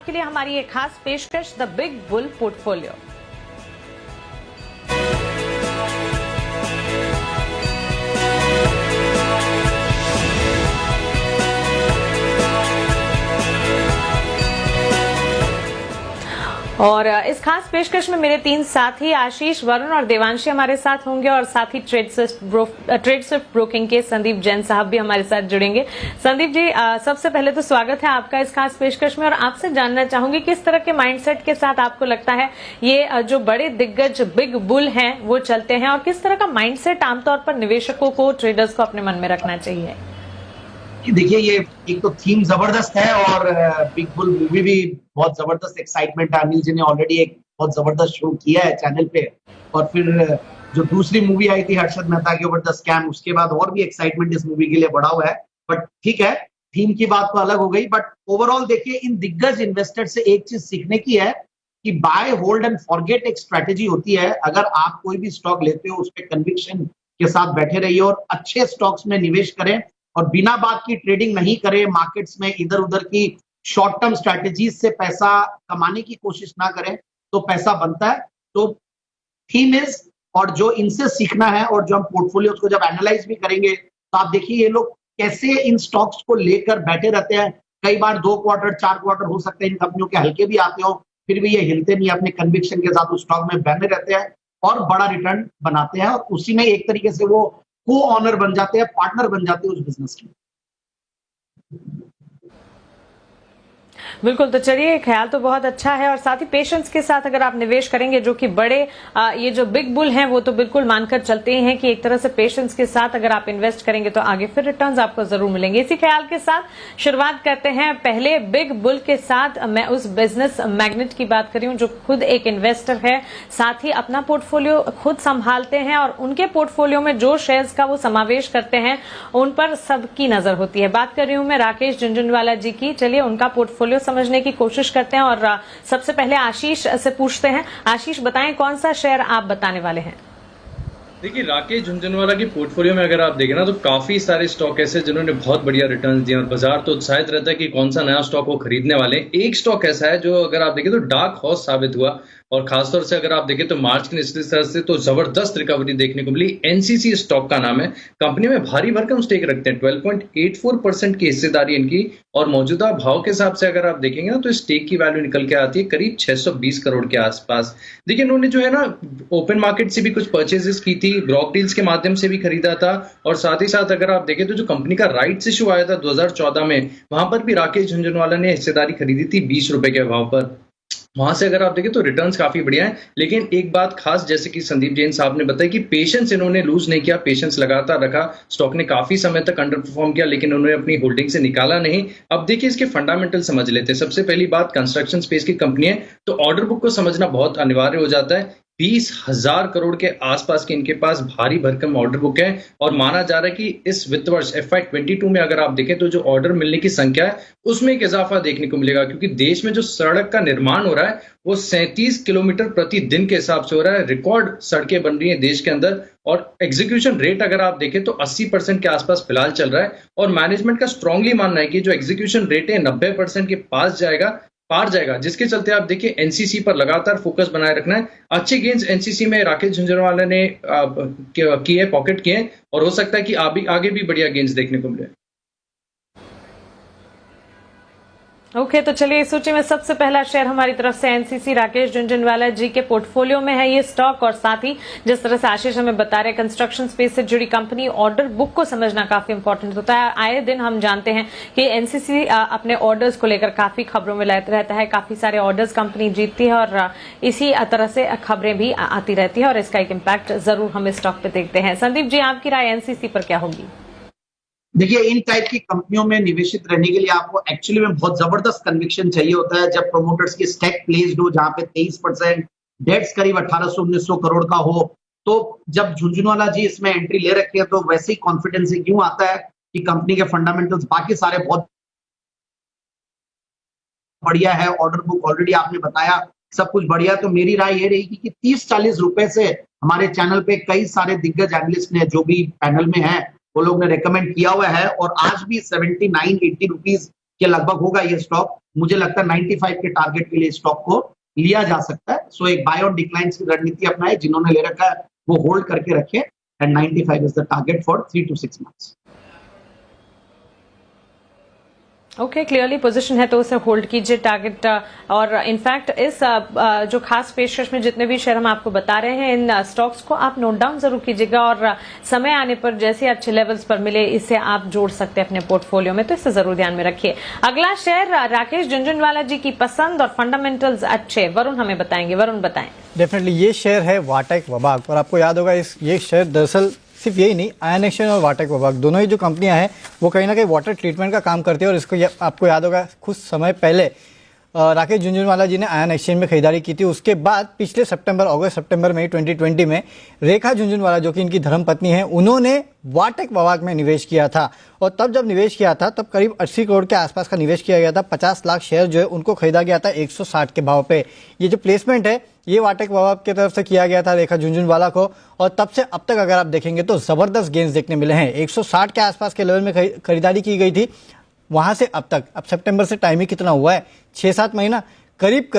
के लिए हमारी एक खास पेशकश द बिग बुल पोर्टफोलियो। और इस खास पेशकश में मेरे तीन साथी आशीष, वरुण और देवांशी हमारे साथ होंगे और साथ ही ट्रेड स्विफ्ट ब्रोकिंग के संदीप जैन साहब भी हमारे साथ जुड़ेंगे। संदीप जी, सबसे पहले तो स्वागत है आपका इस खास पेशकश में और आपसे जानना चाहूंगी किस तरह के माइंडसेट के साथ आपको लगता है ये जो बड़े दिग्गज बिग बुल हैं वो चलते हैं और किस तरह का माइंडसेट आमतौर पर निवेशकों को, ट्रेडर्स को अपने मन में रखना चाहिए? देखिए, ये एक तो थीम जबरदस्त है और बिग बुल मूवी भी बहुत जबरदस्त एक्साइटमेंट है। अनिल जी ने ऑलरेडी एक बहुत जबरदस्त शो किया है चैनल पे और फिर जो दूसरी मूवी आई थी हर्षद मेहता के ऊपर द स्कैम, उसके बाद और भी एक्साइटमेंट इस मूवी के लिए बढ़ा हुआ है। बट ठीक है, थीम की बात तो अलग हो गई। बट ओवरऑल देखिए, इन दिग्गज इन्वेस्टर से एक चीज सीखने की है कि बाय होल्ड एंड फॉरगेट एक स्ट्रेटेजी होती है। अगर आप कोई भी स्टॉक लेते हो उस पर कन्विक्शन के साथ बैठे रहिए और अच्छे स्टॉक्स में निवेश करें और बिना बात की ट्रेडिंग नहीं करें, मार्केट्स में इधर उधर की शॉर्ट टर्म स्ट्रैटेजीज से पैसा कमाने की कोशिश ना करें तो पैसा बनता है। तो थीम इज, और जो इनसे सीखना है और जो हम पोर्टफोलियोज को जब एनालाइज भी करेंगे तो आप देखिए ये लोग कैसे इन स्टॉक्स को लेकर बैठे रहते हैं। कई बार 2 क्वार्टर 4 क्वार्टर हो सकते हैं इन कंपनियों के हल्के भी आते हो, फिर भी ये हिलते नहीं, अपने कन्विक्शन के साथ उस स्टॉक में बने रहते हैं और बड़ा रिटर्न बनाते हैं और उसी में एक तरीके से वो को ऑनर बन जाते हैं, पार्टनर बन जाते हैं उस बिजनेस के। बिल्कुल, तो चलिए, ख्याल तो बहुत अच्छा है और साथ ही पेशेंस के साथ अगर आप निवेश करेंगे, जो कि बड़े ये जो बिग बुल हैं वो तो बिल्कुल मानकर चलते हैं कि एक तरह से पेशेंस के साथ अगर आप इन्वेस्ट करेंगे तो आगे फिर रिटर्न्स आपको जरूर मिलेंगे। इसी ख्याल के साथ शुरुआत करते हैं पहले बिग बुल के साथ। मैं उस बिजनेस मैग्नेट की बात कर रही हूँ जो खुद एक इन्वेस्टर है, साथ ही अपना पोर्टफोलियो खुद संभालते हैं और उनके पोर्टफोलियो में जो शेयर्स का वो समावेश करते हैं उन पर सबकी नजर होती है। बात कर रही हूँ मैं राकेश झुनझुनवाला जी की। चलिए उनका पोर्टफोलियो समझने की कोशिश करते हैं और सबसे पहले आशीष से पूछते हैं। आशीष, बताएं कौन सा शेयर आप बताने वाले हैं? देखिए, राकेश झुनझुनवाला की पोर्टफोलियो में अगर आप देखें ना तो काफी सारे स्टॉक ऐसे जिन्होंने बहुत बढ़िया रिटर्न दिए और बाजार तो उत्साहित रहता है कि कौन सा नया स्टॉक वो खरीदने वाले हैं। एक स्टॉक ऐसा है जो अगर आप देखें तो डार्क हॉर्स साबित हुआ और खासतौर से अगर आप देखें तो मार्च की निचली स्तर से तो जबरदस्त रिकवरी देखने को मिली। एनसीसी स्टॉक का नाम है। कंपनी में भारी भरकम स्टेक रखते हैं, 12.84% की हिस्सेदारी इनकी और मौजूदा भाव के हिसाब से अगर आप देखेंगे ना तो स्टेक की वैल्यू निकल के आती है करीब 620 करोड़ के आसपास। देखिए, इन्होंने जो है ना ओपन मार्केट से भी कुछ परचेजेस की थी, ब्रोक डील्स के माध्यम से भी खरीदा था और साथ ही साथ अगर आप देखें तो जो कंपनी का राइट्स इशू आया था 2014 में, वहां पर भी राकेश झुनझुनवाला ने हिस्सेदारी खरीदी थी 20 रुपए के भाव पर। वहां से अगर आप देखें तो रिटर्न्स काफी बढ़िया है। लेकिन एक बात खास, जैसे कि संदीप जैन साहब ने बताया कि पेशेंस इन्होंने लूज नहीं किया, पेशेंस लगातार रखा। स्टॉक ने काफी समय तक अंडर परफॉर्म किया लेकिन उन्होंने अपनी होल्डिंग से निकाला नहीं। अब देखिए इसके फंडामेंटल समझ लेते हैं। सबसे पहली बात, कंस्ट्रक्शन स्पेस की कंपनी है तो ऑर्डर बुक को समझना बहुत अनिवार्य हो जाता है। 20,000 करोड़ के आसपास की इनके पास भारी भरकम ऑर्डर बुक है और माना जा रहा है कि इस वित्त वर्ष FY22 में अगर आप देखें तो जो ऑर्डर मिलने की संख्या है उसमें एक इजाफा देखने को मिलेगा, क्योंकि देश में जो सड़क का निर्माण हो रहा है वो 37 किलोमीटर प्रति दिन के हिसाब से हो रहा है। रिकॉर्ड सड़कें बन रही हैं देश के अंदर और एग्जीक्यूशन रेट अगर आप देखें तो 80% के आसपास फिलहाल चल रहा है और मैनेजमेंट का स्ट्रांगली मानना है कि जो एग्जीक्यूशन रेट है 90% के पार जाएगा, जिसके चलते आप देखिए एनसीसी पर लगातार फोकस बनाए रखना है। अच्छे गेंस एनसीसी में राकेश झुनझुनवाला ने किए, पॉकेट किए और हो सकता है कि आगे भी बढ़िया गेंस देखने को मिले। ओके, तो चलिए इस सूची में सबसे पहला शेयर हमारी तरफ से एनसीसी राकेश झुनझुनवाला जी के पोर्टफोलियो में है ये स्टॉक। और साथ ही जिस तरह से आशीष हमें बता रहे, कंस्ट्रक्शन स्पेस से जुड़ी कंपनी, ऑर्डर बुक को समझना काफी इंपॉर्टेंट होता है। आए दिन हम जानते हैं कि एनसीसी अपने ऑर्डर्स को लेकर काफी खबरों में रहता है, काफी सारे ऑर्डर्स कंपनी जीतती है और इसी तरह से खबरें भी आती रहती है और इसका एक इम्पैक्ट जरूर हम इस स्टॉक पे देखते हैं। संदीप जी, आपकी राय एनसीसी पर क्या होगी? देखिए, इन टाइप की कंपनियों में निवेशित रहने के लिए आपको एक्चुअली में बहुत जबरदस्त कन्विक्शन चाहिए होता है। जब प्रोमोटर्स की स्टैक प्लेस्ड हो, जहां पे 23%, डेट्स करीब 1800-1900 करोड़ का हो, तो जब झुनझुनवाला जी इसमें एंट्री ले रखे हैं तो वैसे ही कॉन्फिडेंस क्यों आता है कि कंपनी के फंडामेंटल्स बाकी सारे बहुत बढ़िया है, ऑर्डर बुक ऑलरेडी आपने बताया, सब कुछ बढ़िया। तो मेरी राय ये रहेगी कि 30-40 रुपए से हमारे चैनल पे कई सारे दिग्गज एनालिस्ट ने, जो भी पैनल में है, वो लोग ने रेकमेंड किया हुआ है और आज भी 79-80 रुपीज के लगभग होगा ये स्टॉक। मुझे लगता है 95 के टारगेट के लिए स्टॉक को लिया जा सकता है। सो एक बाय ऑन डिक्लाइन की रणनीति अपनाए, जिन्होंने ले रखा है वो होल्ड करके रखे, and 95 is the target for 3 to 6 months। Okay, clearly position है तो उसे होल्ड कीजिए टारगेट। और इनफैक्ट इस जो खास पेशकश में जितने भी शेयर हम आपको बता रहे हैं, इन स्टॉक्स को आप नोट डाउन जरूर कीजिएगा और समय आने पर जैसे अच्छे लेवल्स पर मिले इसे आप जोड़ सकते हैं अपने पोर्टफोलियो में, तो इसे जरूर ध्यान में रखिए। अगला शेयर राकेश झुनझुनवाला जी की पसंद और फंडामेंटल्स अच्छे, वरुण हमें बताएंगे। वरुण बताएं। डेफिनेटली ये शेयर है वाटेक वबाग, और आपको याद होगा ये शेयर दरअसल सिर्फ यही नहीं, आयन एक्सचेंज और वाटेक वबाग दोनों ही जो कंपनियां हैं वो कहीं ना कहीं वाटर ट्रीटमेंट का काम करती है। और इसको आपको याद होगा कुछ समय पहले राकेश झुनझुनवाला जी ने आयन एक्सचेंज में खरीदारी की थी। उसके बाद पिछले अगस्त सितंबर में 2020 में रेखा झुनझुनवाला जो कि इनकी धर्मपत्नी है, उन्होंने वाटेक वबाग में निवेश किया था। और तब जब निवेश किया था तब करीब 80 करोड़ के आसपास का निवेश किया गया था। 50 लाख शेयर जो है उनको खरीदा गया था 160 के भाव पे। ये जो प्लेसमेंट है ये वाटेक वबाग की तरफ से किया गया था रेखा झुनझुनवाला को, और तब से अब तक अगर आप देखेंगे तो जबरदस्त गेंस देखने मिले हैं। 160 के आसपास के लेवल में खरीदारी की गई थी, वहां से अब तक, अब सितंबर से टाइम ही कितना हुआ है, 6-7 महीना, करीब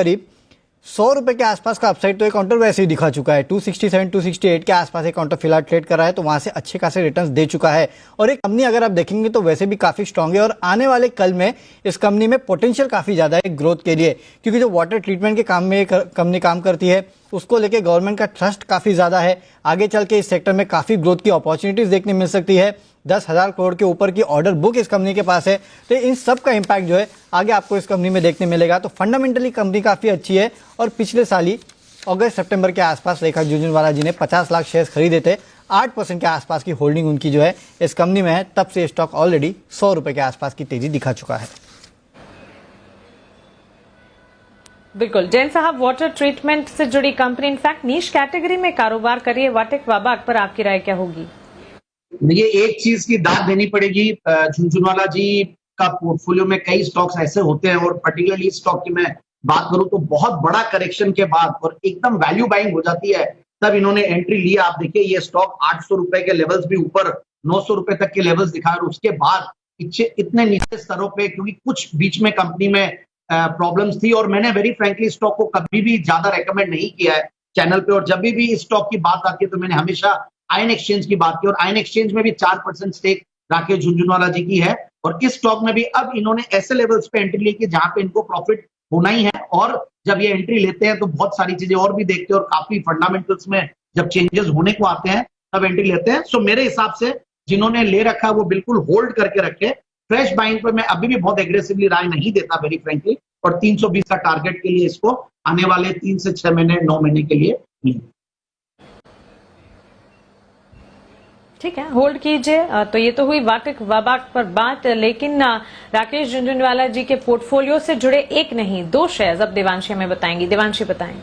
100 रुपए के आसपास का अपसाइड तो एक काउंटर वैसे ही दिखा चुका है। 267 268 के आसपास एक काउंटर फिलहाल ट्रेड कर रहा है, तो वहां से अच्छे खासे रिटर्न्स दे चुका है। और एक कंपनी अगर आप देखेंगे तो वैसे भी काफी स्ट्रांग है, और आने वाले कल में इस कंपनी में पोटेंशियल काफी ज्यादा है ग्रोथ के लिए, क्योंकि जो वाटर ट्रीटमेंट के काम में कंपनी काम करती है उसको लेके गवर्नमेंट का ट्रस्ट काफी ज्यादा है। आगे चल के इस सेक्टर में काफी ग्रोथ की अपॉर्चुनिटीज देखने मिल सकती है। 10,000 करोड़ के ऊपर की ऑर्डर बुक इस कंपनी के पास है, तो इन सब का इंपैक्ट जो है आगे आपको इस कंपनी में देखने मिलेगा। तो फंडामेंटली कंपनी काफी अच्छी है, और पिछले साल ही अगस्त सितंबर के आसपास रेखा झुनझुनवाला जी ने 50 लाख शेयर खरीदे थे। 8% के आसपास की होल्डिंग उनकी जो है इस कंपनी में है। तब से स्टॉक ऑलरेडी 100 रुपए के आसपास की तेजी दिखा चुका है। बिल्कुल जैन साहब, वाटर ट्रीटमेंट से जुड़ी कंपनी इनफैक्ट नीश कैटेगरी में कारोबार कर रही है, वाटेक वबाग पर आपकी राय क्या होगी? देखिए, एक चीज की दाद देनी पड़ेगी, झुनझुनवाला जी का पोर्टफोलियो में कई स्टॉक्स ऐसे होते हैं, और पर्टिकुलरली इस स्टॉक की मैं बात करूं तो बहुत बड़ा करेक्शन के बाद और एकदम वैल्यू बाइंग हो जाती है तब इन्होंने एंट्री ली। आप देखिए ये स्टॉक 800 रुपए के लेवल्स भी ऊपर 900 रुपए तक के लेवल्स दिखा, और उसके बाद इतने नीचे स्तरों पे, क्योंकि कुछ बीच में कंपनी में प्रॉब्लम्स थी, और मैंने वेरी फ्रैंकली स्टॉक को कभी भी ज्यादा रेकमेंड नहीं किया है चैनल पे। और जब भी इस स्टॉक की बात आती है तो मैंने हमेशा आयन एक्सचेंज की बात की, और आयन एक्सचेंज में भी 4% स्टेक राकेश झुनझुनवाला जी की है। और इस स्टॉक में भी अब इन्होंने ऐसे लेवल्स पे एंट्री ली कि जहां पे इनको प्रॉफिट होना ही है, और जब ये एंट्री लेते हैं तो बहुत सारी चीजें और भी देखते हैं, और काफी फंडामेंटल्स में जब चेंजेस होने को आते हैं तब एंट्री लेते हैं। सो मेरे हिसाब से जिन्होंने ले रखा है वो बिल्कुल होल्ड करके रखे। फ्रेश बाइंग पर मैं अभी भी बहुत एग्रेसिवली राय नहीं देता वेरी फ्रेंकली, और 320 का टारगेट के लिए इसको आने वाले 3 से 6 महीने 9 महीने के लिए नहीं। ठीक है, होल्ड कीजिए। तो ये तो हुई वाटेक वबाग पर बात, लेकिन राकेश झुनझुनवाला जी के पोर्टफोलियो से जुड़े एक नहीं 2 शेयर्स अब देवांशी हमें बताएंगी। देवांशी बताएं।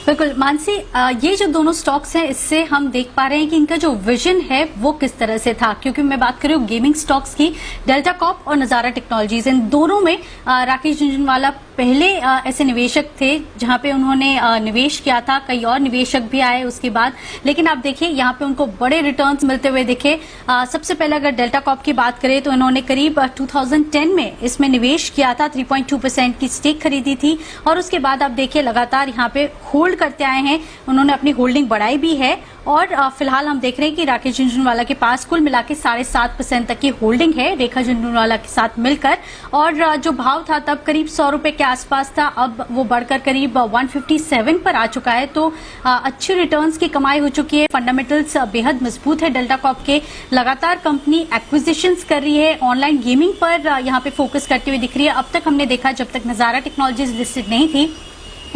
बिल्कुल मानसी, ये जो दोनों स्टॉक्स हैं इससे हम देख पा रहे हैं कि इनका जो विजन है वो किस तरह से था। क्योंकि मैं बात कर रही हूँ गेमिंग स्टॉक्स की, डेल्टा कॉर्प और नजारा टेक्नोलॉजीज, इन दोनों में राकेश झुनझुनवाला पहले ऐसे निवेशक थे जहां पे उन्होंने निवेश किया था। कई और निवेशक भी आए उसके बाद, लेकिन आप देखिए यहाँ पे उनको बड़े रिटर्न्स मिलते हुए दिखे। सबसे पहले अगर डेल्टा कॉर्प की बात करें तो इन्होंने करीब 2010 में इसमें निवेश किया था, 3.2% की स्टेक खरीदी थी, और उसके बाद आप देखिए लगातार यहाँ पे होल्ड करते आए हैं। उन्होंने अपनी होल्डिंग बढ़ाई भी है, और फिलहाल हम देख रहे हैं कि राकेश झुनझुनवाला के पास कुल मिला के 7.5% तक की होल्डिंग है रेखा झुनझुनवाला के साथ मिलकर। और जो भाव था तब करीब 100 रुपए के आसपास था, अब वो बढ़कर करीब 157 पर आ चुका है। तो अच्छी रिटर्न्स की कमाई हो चुकी है। फंडामेंटल्स बेहद मजबूत है डेल्टा कॉर्प के। लगातार कंपनी एक्विजिशंस कर रही है, ऑनलाइन गेमिंग पर यहाँ पे फोकस करती हुई दिख रही है। अब तक हमने देखा जब तक नजारा टेक्नोलॉजीज लिस्टेड नहीं थी,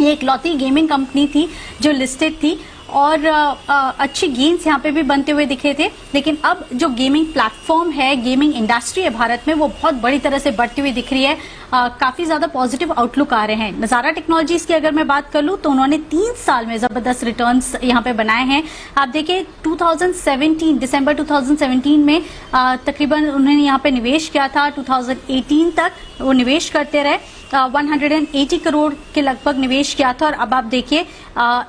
ये इकलौती गेमिंग कंपनी थी जो लिस्टेड थी, और अच्छी गेन्स यहाँ पे भी बनते हुए दिखे थे। लेकिन अब जो गेमिंग प्लेटफॉर्म है, गेमिंग इंडस्ट्री है भारत में, वो बहुत बड़ी तरह से बढ़ती हुई दिख रही है। काफी ज्यादा पॉजिटिव आउटलुक आ रहे हैं। नजारा टेक्नोलॉजीज की अगर मैं बात कर लूं तो उन्होंने 3 साल में जबरदस्त रिटर्न्स यहाँ पे बनाए हैं। आप देखिए 2017 दिसंबर 2017 में तकरीबन उन्होंने यहाँ पे निवेश किया था। 2018 तक वो निवेश करते रहे, 180 करोड़ के लगभग निवेश किया था, और अब आप देखिए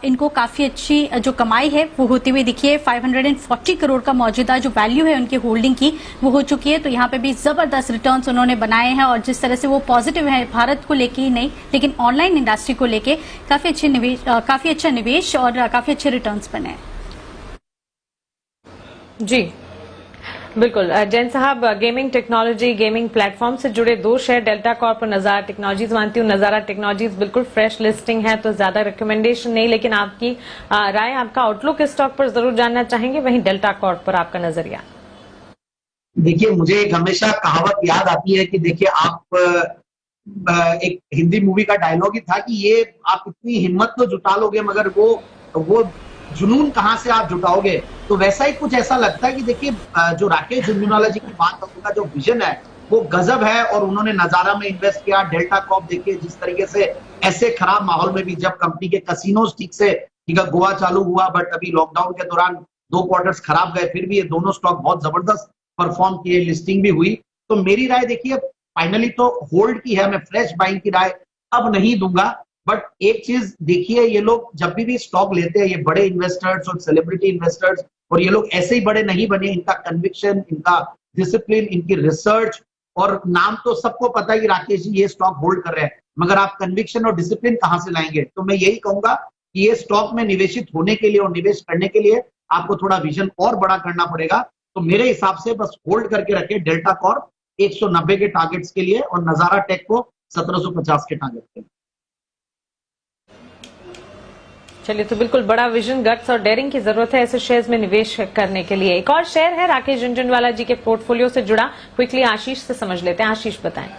इनको काफी अच्छी जो कमाई है वो होती हुई दिखी है। 540 करोड़ का मौजूदा जो वैल्यू है उनकी होल्डिंग की वो हो चुकी है। तो यहाँ पे भी जबरदस्त रिटर्न्स उन्होंने बनाए हैं और जिस तरह से वो पॉजिटिव है भारत को लेके ही नहीं लेकिन ऑनलाइन इंडस्ट्री को लेके काफी अच्छा निवेश और काफी अच्छे रिटर्न्स बने हैं। जी बिल्कुल जैन साहब, गेमिंग टेक्नोलॉजी गेमिंग प्लेटफॉर्म से जुड़े दो शेयर डेल्टा कॉर्प और नजारा टेक्नोलॉजीज। मानती हूँ नजारा टेक्नोलॉजीज बिल्कुल फ्रेश लिस्टिंग है तो ज्यादा रिकमेंडेशन नहीं, लेकिन आपकी राय, आपका आउटलुक इस स्टॉक पर जरूर जानना चाहेंगे। वहीं डेल्टा कॉर्प पर आपका नजरिया। देखिए, मुझे एक हमेशा कहावत याद आती है कि देखिए, आप एक हिंदी मूवी का डायलॉग ही था कि ये आप इतनी हिम्मत तो जुटा लोगे मगर वो जुनून कहां से आप जुटाओगे। तो वैसा ही कुछ ऐसा लगता है कि देखिए, जो राकेश झुनझुनवाला जी की बात है, उनका जो विजन है वो गजब है और उन्होंने नजारा में इन्वेस्ट किया। डेल्टा कॉर्प देखिए जिस तरीके से ऐसे खराब माहौल में भी, जब कंपनी के कसिनोज ठीक है गोवा चालू हुआ, बट अभी लॉकडाउन के दौरान 2 क्वार्टर्स खराब गए, फिर भी ये दोनों स्टॉक बहुत जबरदस्त परफॉर्म किए, लिस्टिंग भी हुई। तो मेरी राय देखिए, फाइनली तो होल्ड की है, मैं फ्रेश बाइंग की राय अब नहीं दूंगा। बट एक चीज देखिए, ये लोग जब भी स्टॉक लेते हैं, ये बड़े इन्वेस्टर्स और सेलिब्रिटी इन्वेस्टर्स, और ये लोग ऐसे ही बड़े नहीं बने। इनका कन्विक्शन, इनका डिसिप्लिन, इनकी रिसर्च, और नाम तो सबको पता है कि राकेश जी ये स्टॉक होल्ड कर रहे हैं, मगर आप कन्विक्शन और डिसिप्लिन कहां से लाएंगे। तो मैं यही कहूंगा कि ये स्टॉक में निवेशित होने के लिए और निवेश करने के लिए आपको थोड़ा विजन और बड़ा करना पड़ेगा। तो मेरे हिसाब से बस होल्ड करके रखे डेल्टा कॉर्प 190 के टारगेट्स के लिए और नजारा टेक को 1750 के टारगेट के लिए। चलिए, तो बिल्कुल बड़ा विजन, गट्स और डेयरिंग की जरूरत है ऐसे शेयर्स में निवेश करने के लिए। एक और शेयर है राकेश झुनझुनवाला जी के पोर्टफोलियो से जुड़ा, क्विकली आशीष से समझ लेते हैं। आशीष बताएं।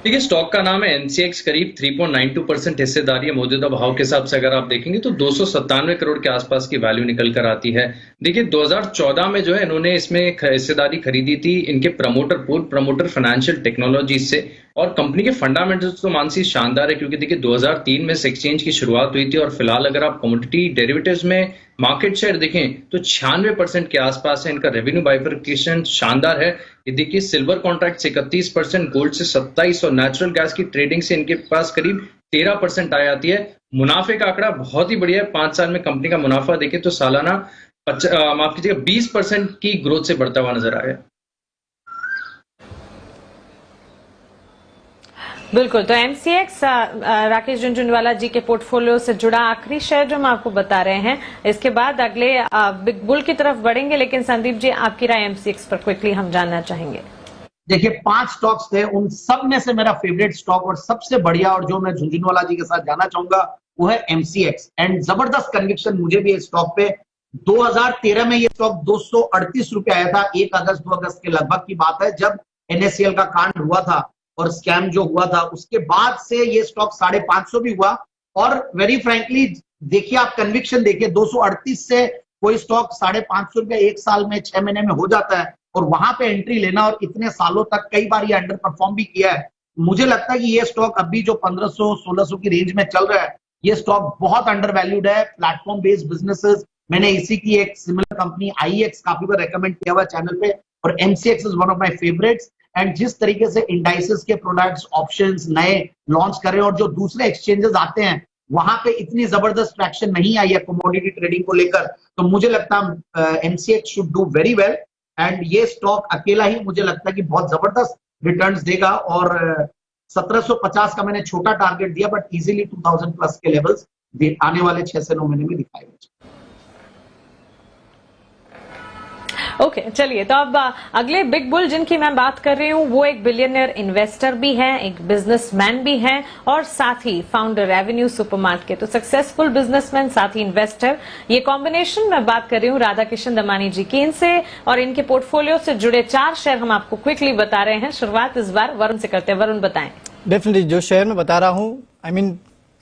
देखिए, स्टॉक का नाम है एनसीएक्स, करीब 3.92% हिस्सेदारी है। मौजूदा भाव के हिसाब से अगर आप देखेंगे तो 297 करोड़ के आसपास की वैल्यू निकल कर आती है। देखिए, 2014 में जो है इन्होंने इसमें हिस्सेदारी खरीदी थी इनके पूर्व प्रमोटर फाइनेंशियल टेक्नोलॉजीज से, और कंपनी के फंडामेंटल्स तो मानसी शानदार है, क्योंकि देखिए 2003 में इस एक्सचेंज की शुरुआत हुई थी और फिलहाल अगर आप कमोडिटी डेरिवेटिव्स में मार्केट शेयर देखें तो 96% के आसपास है। इनका रेवेन्यू बाइफरकेशन शानदार है। ये देखिए, सिल्वर कॉन्ट्रैक्ट से 31%, गोल्ड से 27% और नेचुरल गैस की ट्रेडिंग से इनके पास करीब 13% आ जाती है। मुनाफे का आंकड़ा बहुत ही बढ़िया है। 5 साल में कंपनी का मुनाफा देखें तो सालाना माफ कीजिएगा 20% की ग्रोथ से बढ़ता हुआ नजर आया। बिल्कुल, तो एमसीएक्स राकेश झुनझुनवाला जी के पोर्टफोलियो से जुड़ा आखिरी शेयर जो हम आपको बता रहे हैं। इसके बाद अगले बिग बुल की तरफ बढ़ेंगे, लेकिन संदीप जी आपकी राय एमसीएक्स पर क्विकली हम जानना चाहेंगे। देखिए, 5 स्टॉक्स थे, उन सब में से मेरा फेवरेट स्टॉक और सबसे बढ़िया और जो मैं झुनझुनवाला जी के साथ जाना चाहूंगा वो है एमसीएक्स। एंड जबरदस्त कन्विक्शन मुझे भी इस स्टॉक पे। 2013 में ये स्टॉक 238 रुपए आया था, 1 अगस्त 2 अगस्त के लगभग की बात है, जब एनएससीएल का कांड हुआ था और स्कैम जो हुआ था। उसके बाद से ये स्टॉक 550 भी हुआ। और वेरी फ्रैंकली देखिए, आप कन्विक्शन देखिए, 238 से कोई स्टॉक 550 रुपए 1 साल में 6 महीने में हो जाता है, और वहां पे एंट्री लेना, और इतने सालों तक कई बार ये अंडर परफॉर्म भी किया है। मुझे लगता है कि ये स्टॉक अभी जो 1500-1600 की रेंज में चल रहा है, ये स्टॉक बहुत अंडर वैल्यूड है। प्लेटफॉर्म बेस्ड बिजनेसेस, मैंने इसी की एक सिमिलर कंपनी आईएक्स काफी बार रेकमेंड किया हुआ चैनल पे, और MCX is one of my favourites. And जिस तरीके से इंडाइसेस के प्रोडक्ट्स, ऑप्शंस नए लॉन्च कर रहे हैं, और जो दूसरे एक्सचेंजेस आते हैं वहां पे इतनी जबरदस्त ट्रैक्शन नहीं आई है कमोडिटी ट्रेडिंग को लेकर, तो मुझे लगता है MCX should do very well. And ये स्टॉक अकेला ही मुझे लगता है कि बहुत जबरदस्त रिटर्न्स देगा। और 1750 का मैंने छोटा टारगेट दिया, बट इजीली 2000 प्लस के लेवल्स आने वाले 6 से 9 महीने में दिखाएगा। ओके, चलिए, तो अब अगले बिग बुल जिनकी मैं बात कर रही हूँ वो एक बिलियनियर इन्वेस्टर भी है, एक बिजनेसमैन भी है, और साथ ही फाउंडर एवेन्यू सुपरमार्केट। तो सक्सेसफुल बिजनेसमैन साथ ही इन्वेस्टर, ये कॉम्बिनेशन मैं बात कर रही हूँ राधा किशन दमानी जी की। इनसे और इनके पोर्टफोलियो से जुड़े 4 शेयर हम आपको क्विकली बता रहे हैं। शुरुआत इस बार वरुण से करते हैं। वरुण बताएं। डेफिनेटली जो शेयर मैं बता रहा हूँ,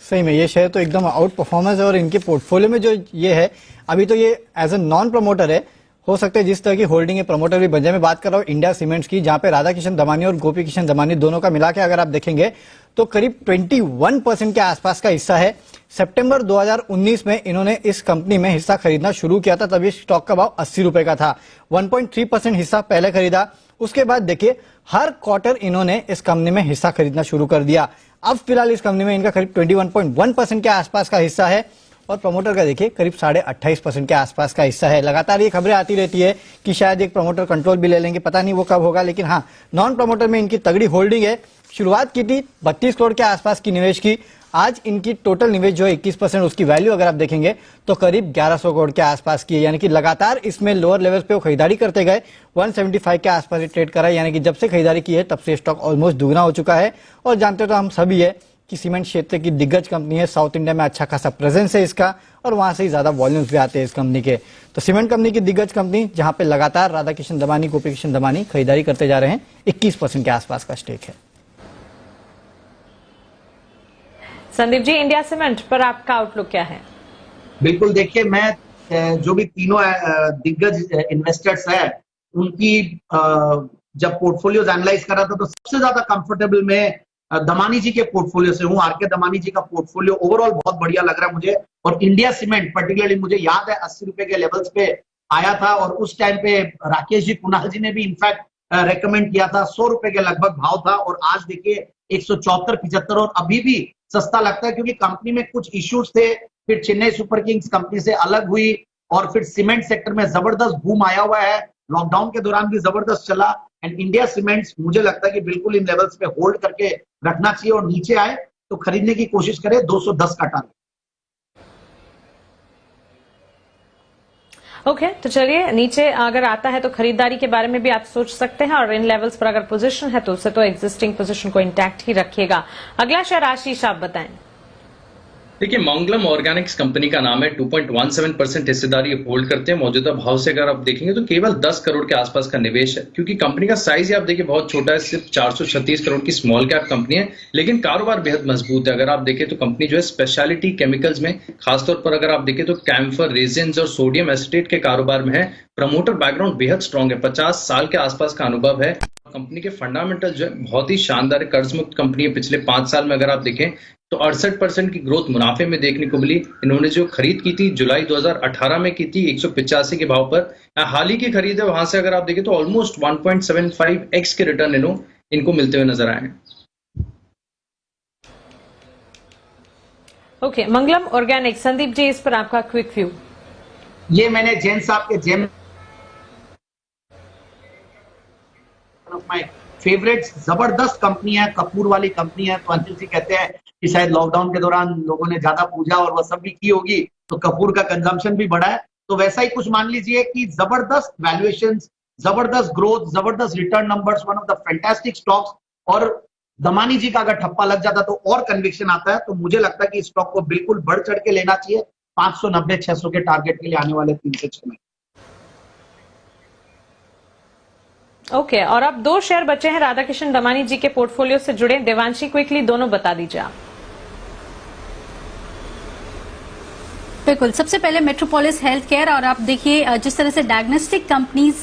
सही में ये शेयर तो एकदम आउट परफॉर्मेंस है, और इनके पोर्टफोलियो में जो ये है, अभी तो ये एज ए नॉन प्रमोटर है, हो सकता है जिस तरह की होल्डिंग है प्रमोटर भी बन जाए। मैं बात कर रहा हूँ इंडिया सीमेंट्स की, जहां पे राधा किशन दमानी और गोपी किशन दमानी दोनों का मिला के अगर आप देखेंगे तो करीब 21% के आसपास का हिस्सा है। सितंबर 2019 में इन्होंने इस कंपनी में हिस्सा खरीदना शुरू किया था, तभी स्टॉक का भाव 80 रुपए का था। 1.3% हिस्सा पहले खरीदा, उसके बाद देखिए हर क्वार्टर इन्होंने इस कंपनी में हिस्सा खरीदना शुरू कर दिया। अब फिलहाल इस कंपनी में इनका करीब 21.1% के आसपास का हिस्सा है, और प्रमोटर का देखिए करीब 28.5% के आसपास का हिस्सा है। लगातार ये खबरें आती रहती है कि शायद एक प्रमोटर कंट्रोल भी ले लेंगे, पता नहीं वो कब होगा, लेकिन हाँ, नॉन प्रमोटर में इनकी तगड़ी होल्डिंग है। शुरुआत की थी 32 करोड़ के आसपास की निवेश की, आज इनकी टोटल निवेश जो है 21%, उसकी वैल्यू अगर आप देखेंगे तो करीब 1100 करोड़ के आसपास की है। यानी कि लगातार इसमें लोअर लेवल्स पे वो खरीदारी करते गए, 175 के आसपास ही ट्रेड करा है। यानी कि जब से खरीदारी की है तब से स्टॉक ऑलमोस्ट दुगना हो चुका है। और जानते तो हम सभी है कि सीमेंट क्षेत्र की दिग्गज कंपनी है, साउथ इंडिया में अच्छा खासा प्रेजेंस है इसका, और वहां से ही ज्यादा वॉल्यूम्स भी आते हैं इस कंपनी के। तो सीमेंट कंपनी की दिग्गज कंपनी जहां पे लगातार राधाकिशन दमानी, गोपी किशन दमानी खरीदारी करते जा रहे हैं, 21% के आसपास का स्टेक है। संदीप जी, इंडिया सीमेंट पर आपका आउटलुक क्या है? बिल्कुल, देखिए मैं जो भी तीनों दिग्गज इन्वेस्टर्स है उनकी जब पोर्टफोलियोज एनालाइज करा था तो सबसे ज्यादा कंफर्टेबल में दमानी जी के पोर्टफोलियो से हूं। आरके दमानी जी का पोर्टफोलियो ओवरऑल बहुत बढ़िया लग रहा है मुझे। और इंडिया सीमेंट पर्टिकुलरली मुझे याद है 80 रुपए के लेवल्स पे आया था, और उस टाइम पे राकेश जी, कुणाल जी ने भी इनफैक्ट रेकमेंड किया था। 100 रुपए के लगभग भाव था, और आज देखिए 174-75, और अभी भी सस्ता लगता है क्योंकि कंपनी में कुछ इश्यूज थे। फिर चेन्नई सुपर किंग्स कंपनी से अलग हुई, और फिर सीमेंट सेक्टर में जबरदस्त बूम आया हुआ है, लॉकडाउन के दौरान भी जबरदस्त चला। एंड इंडिया सीमेंट्स मुझे लगता है कि बिल्कुल इन लेवल्स पे होल्ड करके रखना चाहिए, और नीचे आए तो खरीदने की कोशिश करें 210 का टारगेट। ओके, तो चलिए, नीचे अगर आता है तो खरीदारी के बारे में भी आप सोच सकते हैं, और इन लेवल्स पर अगर पोजीशन है तो उससे तो एग्जिस्टिंग पोजीशन को इंटैक्ट ही रखिएगा। अगला शेयर आशीष आप बताएं। देखिए, मंगलम ऑर्गेनिक्स कंपनी का नाम है, 2.17% हिस्सेदारी होल्ड करते हैं। मौजूदा भाव से अगर आप देखेंगे तो केवल 10 करोड़ के आसपास का निवेश है, क्योंकि कंपनी का साइज आप देखिए बहुत छोटा है, सिर्फ 436 करोड़ की स्मॉल कैप कंपनी है, लेकिन कारोबार बेहद मजबूत है। अगर आप देखें तो कंपनी जो है स्पेशलिटी केमिकल्स में, खासतौर पर अगर आप देखें तो कैम्फर, रेजिन्स और सोडियम एसिटेट के कारोबार में है। प्रमोटर बैकग्राउंड बेहद स्ट्रॉन्ग है, 50 साल के आसपास का अनुभव है। कंपनी के फंडामेंटल जो है बहुत ही शानदार है, कर्ज मुक्त कंपनी है। पिछले 5 साल में अगर आप देखें तो 68% की ग्रोथ मुनाफे में देखने को मिली। इन्होंने जो खरीद की थी जुलाई 2018 में की थी 185 के भाव पर। हाल ही की खरीद है, वहां से अगर आप देखें तो ऑलमोस्ट 1.75x के रिटर्न इनको मिलते हुए नजर आए हैं। ओके, मंगलम ऑर्गेनिक, संदीप जी इस पर आपका क्विक व्यू। ये मैंने जैन साहब के जेम फेवरेट्स, जबरदस्त कंपनी है, कपूर वाली कंपनी है। तो अनिल जी कहते हैं कि शायद लॉकडाउन के दौरान लोगों ने ज्यादा पूजा और वह सब भी की होगी, तो कपूर का कंजम्पशन भी बढ़ा है। तो वैसा ही कुछ मान लीजिए कि जबरदस्त वैल्यूएशंस, जबरदस्त ग्रोथ, जबरदस्त return numbers, one of the fantastic stocks. और दमानी जी का अगर ठप्पा लग जाता तो और कन्विक्शन आता है। तो मुझे लगता है कि स्टॉक को बिल्कुल बढ़ चढ़ के लेना चाहिए 590-600 के टारगेट के लिए आने वाले 3 से 6 महीने। ओके, और अब 2 शेयर बचे हैं राधाकिशन दमानी जी के पोर्टफोलियो से जुड़े। देवांशी, क्विकली दोनों बता दीजिए आप। बिल्कुल, सबसे पहले मेट्रोपोलिस हेल्थ केयर, और आप देखिए जिस तरह से डायग्नोस्टिक कंपनीज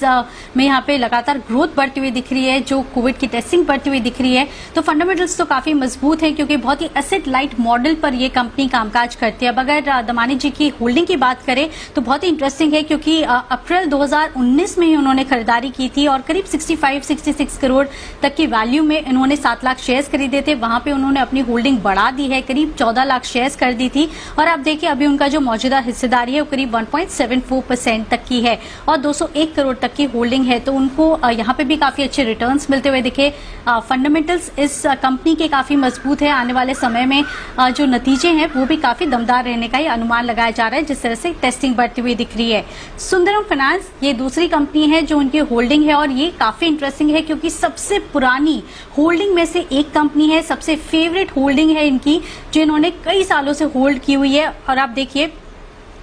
में यहाँ पे लगातार ग्रोथ बढ़ती हुई दिख रही है, जो कोविड की टेस्टिंग बढ़ती हुई दिख रही है, तो फंडामेंटल्स तो काफी मजबूत है, क्योंकि बहुत ही एसेट लाइट मॉडल पर ये कंपनी कामकाज करती है। अब अगर दमानी जी की होल्डिंग की बात करें तो बहुत ही इंटरेस्टिंग है, क्योंकि अप्रैल 2019 में ही उन्होंने खरीदारी की थी, और करीब 65-66 करोड़ तक की वैल्यू में इन्होंने 7 लाख शेयर्स खरीदे थे। वहां पे उन्होंने अपनी होल्डिंग बढ़ा दी है, करीब 14 लाख शेयर्स कर दी थी, और आप देखिए अभी उनका जो मौजूदा हिस्सेदारी है वो करीब 1.74% तक की है, और 201 करोड़ तक की होल्डिंग है। तो उनको यहाँ पे भी काफी अच्छे रिटर्न्स मिलते हुए दिखे। फंडामेंटल्स इस कंपनी के काफी मजबूत है। आने वाले समय में जो नतीजे हैं वो भी काफी दमदार रहने का ही अनुमान लगाया जा रहा है, जिस तरह से टेस्टिंग बढ़ती हुई दिख रही है। सुंदरम फाइनेंस ये दूसरी कंपनी है जो उनकी होल्डिंग है, और ये काफी इंटरेस्टिंग है, क्योंकि सबसे पुरानी होल्डिंग में से एक कंपनी है, सबसे फेवरेट होल्डिंग है इनकी, जो इन्होंने कई सालों से होल्ड की हुई है। और आप देखिए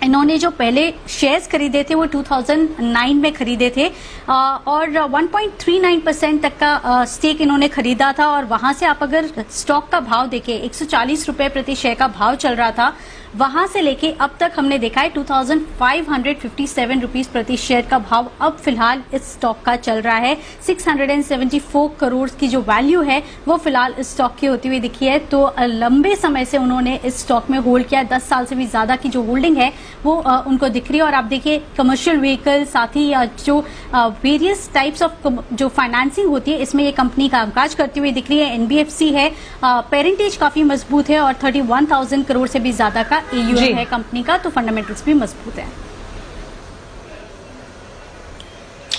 इन्होंने जो पहले शेयर्स खरीदे थे वो 2009 में खरीदे थे, और 1.39% तक का स्टेक इन्होंने खरीदा था। और वहां से आप अगर स्टॉक का भाव देखें, 140 रुपए प्रति शेयर का भाव चल रहा था, वहां से लेके अब तक हमने देखा है 2557 रुपीज प्रति शेयर का भाव अब फिलहाल इस स्टॉक का चल रहा है। 674 करोड़ की जो वैल्यू है वो फिलहाल इस स्टॉक की होती हुई दिखी है। तो लंबे समय से उन्होंने इस स्टॉक में होल्ड किया, 10 साल से भी ज्यादा की जो होल्डिंग है वो उनको दिख रही है। और आप देखिए कमर्शियल व्हीकल, साथ ही जो वेरियस टाइप्स ऑफ जो फाइनेंसिंग होती है इसमें ये कंपनी कामकाज करती हुई दिख रही है। एनबीएफसी है, पेरेंटेज काफी मजबूत है और 31,000 करोड़ से भी ज्यादा का एयूएम है कंपनी का, तो फंडामेंटल्स भी मजबूत है।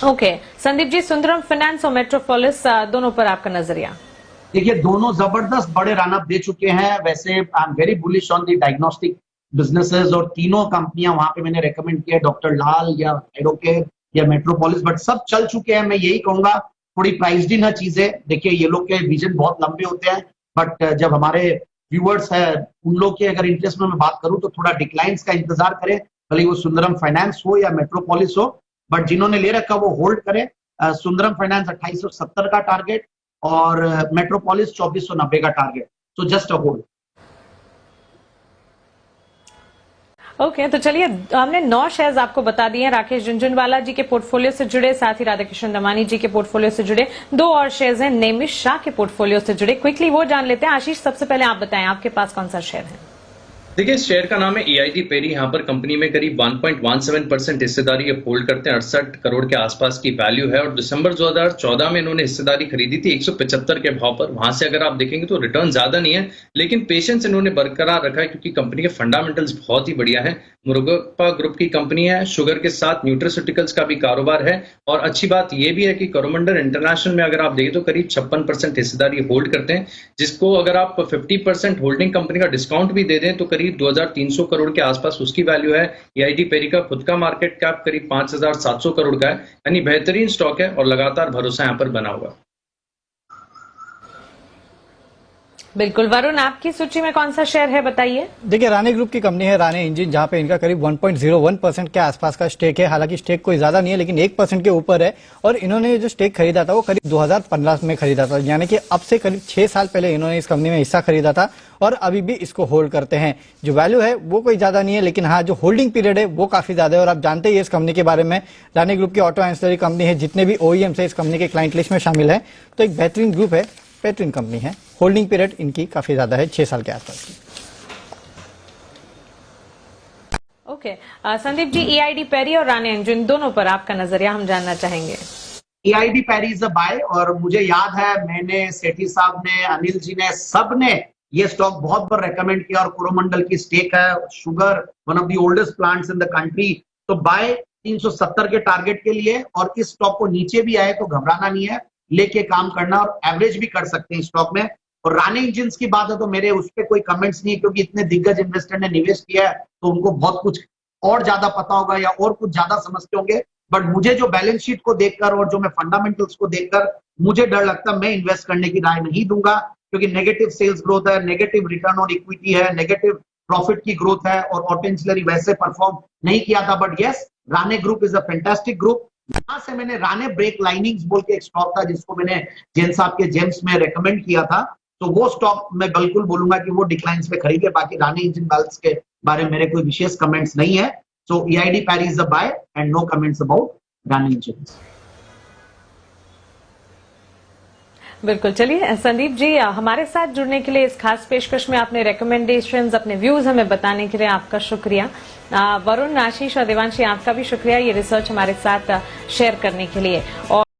ओके संदीप जी, सुंदरम फाइनेंस और मेट्रोपोलिस दोनों पर आपका नजरिया। देखिए दोनों जबरदस्त बड़े रन अप दे चुके हैं। वैसे I am very bullish on the diagnostic businesses, और तीनों कंपनियां वहां पे मैंने रेकमेंड किया, डॉक्टर लाल या एडोकेयर या मेट्रोपोलिस, बट सब चल चुके हैं। मैं यही कहूंगा थोड़ी प्राइस्ड इन है चीजें। देखिए ये लोग के विजन बहुत लंबे होते हैं, बट जब हमारे व्यूअर्स है उन लोग के अगर इंटरेस्ट में मैं बात करूं तो थोड़ा डिक्लाइंस का इंतजार करें, भले वो सुंदरम फाइनेंस हो या मेट्रोपोलिस हो, बट जिन्होंने ले रखा वो होल्ड करें। सुंदरम फाइनेंस 2870 का टारगेट और मेट्रोपोलिस 2490 का टारगेट, तो जस्ट अ होल्ड। ओके तो चलिए, हमने 9 शेयर्स आपको बता दिए हैं राकेश झुनझुनवाला जी के पोर्टफोलियो से जुड़े, साथ ही राधाकिशन दमानी जी के पोर्टफोलियो से जुड़े। 2 और शेयर्स हैं नेमिश शाह के पोर्टफोलियो से जुड़े। क्विकली वो जान लेते हैं। आशीष, सबसे पहले आप बताएं आपके पास कौन सा शेयर है? देखिए इस शेयर का नाम है EID पेरी। यहाँ पर कंपनी में करीब 1.17% हिस्सेदारी ये होल्ड करते हैं। 68 करोड़ के आसपास की वैल्यू है और दिसंबर 2014 में इन्होंने हिस्सेदारी खरीदी थी 175 के भाव पर। वहां से अगर आप देखेंगे तो रिटर्न ज्यादा नहीं है, लेकिन पेशेंस इन्होंने बरकरार रखा है क्योंकि कंपनी के फंडामेंटल्स बहुत ही बढ़िया है। मुरुगप्पा ग्रुप की कंपनी है, शुगर के साथ न्यूट्रास्यूटिकल्स का भी कारोबार है। और अच्छी बात यह भी है कि कोरोमंडल इंटरनेशनल में अगर आप देखें तो करीब 56% हिस्सेदारी होल्ड करते हैं, जिसको अगर आप 50% होल्डिंग कंपनी का डिस्काउंट भी दे दें तो करीब 2300 करोड़ के आसपास उसकी वैल्यू है। EID पेरी का खुद का मार्केट कैप करीब 5700 करोड़ का है, यानी बेहतरीन स्टॉक है और लगातार भरोसा यहाँ पर बना हुआ। बिल्कुल। वरुण, आपकी सूची में कौन सा शेयर है बताइए? देखिए राणे ग्रुप की कंपनी है राणे इंजन, जहां पे इनका करीब 1.01% के आसपास का स्टेक है। हालांकि स्टेक कोई ज्यादा नहीं है, लेकिन 1% के ऊपर है। और इन्होंने जो स्टेक खरीदा था वो करीब 2015 में खरीदा था, यानी कि अब से करीब 6 साल पहले इन्होंने इस कंपनी में हिस्सा खरीदा था और अभी भी इसको होल्ड करते हैं। जो वैल्यू है वो कोई ज्यादा नहीं है, लेकिन हाँ जो होल्डिंग पीरियड है वो काफी ज्यादा है। और आप जानते ही इस कंपनी के बारे में, राणे ग्रुप की ऑटो एंसिलरी कंपनी है, जितने भी OEM है इस कंपनी के क्लाइंट लिस्ट में शामिल है। तो एक बेहतरीन ग्रुप है, बेहतरीन कंपनी है। होल्डिंग पीरियड इनकी काफी ज्यादा है, 6 साल के आसपास की। Okay Sandeep ji, EID peri और राणे इंजन दोनों पर आपका नजरिया हम जानना चाहेंगे। EID Perry is a bye, और मुझे याद है मैंने, सेठी साहब ने, अनिल जी ने, सब ने ये स्टॉक बहुत बार रेकमेंड किया। और कोरोमंडल की स्टेक है, sugar one of the oldest plants in the country, तो बाय 370 के टारगेट के लिए। और इस स्टॉक को नीचे भी आए तो घबराना नहीं है, लेके काम करना, और एवरेज भी कर सकते हैं स्टॉक में। और राणे इंजन्स की बात है तो मेरे उस पर कोई कमेंट्स नहीं है, क्योंकि इतने दिग्गज इन्वेस्टर ने निवेश किया है तो उनको बहुत कुछ और ज्यादा पता होगा या और कुछ ज्यादा समझते होंगे। बट मुझे जो बैलेंस शीट को देखकर और जो मैं फंडामेंटल्स को देखकर मुझे डर लगता है, मैं इन्वेस्ट करने की राय नहीं दूंगा, क्योंकि नेगेटिव सेल्स ग्रोथ है, नेगेटिव रिटर्न ऑन इक्विटी है, नेगेटिव प्रॉफिट की ग्रोथ है, और ऑटो एंसिलरी वैसे परफॉर्म नहीं किया था। But yes, Rane group is a fantastic group. यहां से मैंने राणे ब्रेक लाइनिंग्स बोल के एक स्टॉक था जिसको मैंने जैन साहब के जेम्स में रेकमेंड किया था, तो वो स्टॉक मैं बिल्कुल बोलूंगा कि वो डिक्लाइंस पे खरीदे। बाकी राणे इंजन वेल्थ के बारे में मेरे कोई विशेष कमेंट्स नहीं है। So EID Perry is a bye and no comments about Rane engine. बिल्कुल। चलिए संदीप जी, हमारे साथ जुड़ने के लिए, इस खास पेशकश में अपने रिकमेंडेशंस, अपने व्यूज हमें बताने के लिए आपका शुक्रिया। वरुण, आशीष और देवांशी, आपका भी शुक्रिया ये रिसर्च हमारे साथ शेयर करने के लिए। और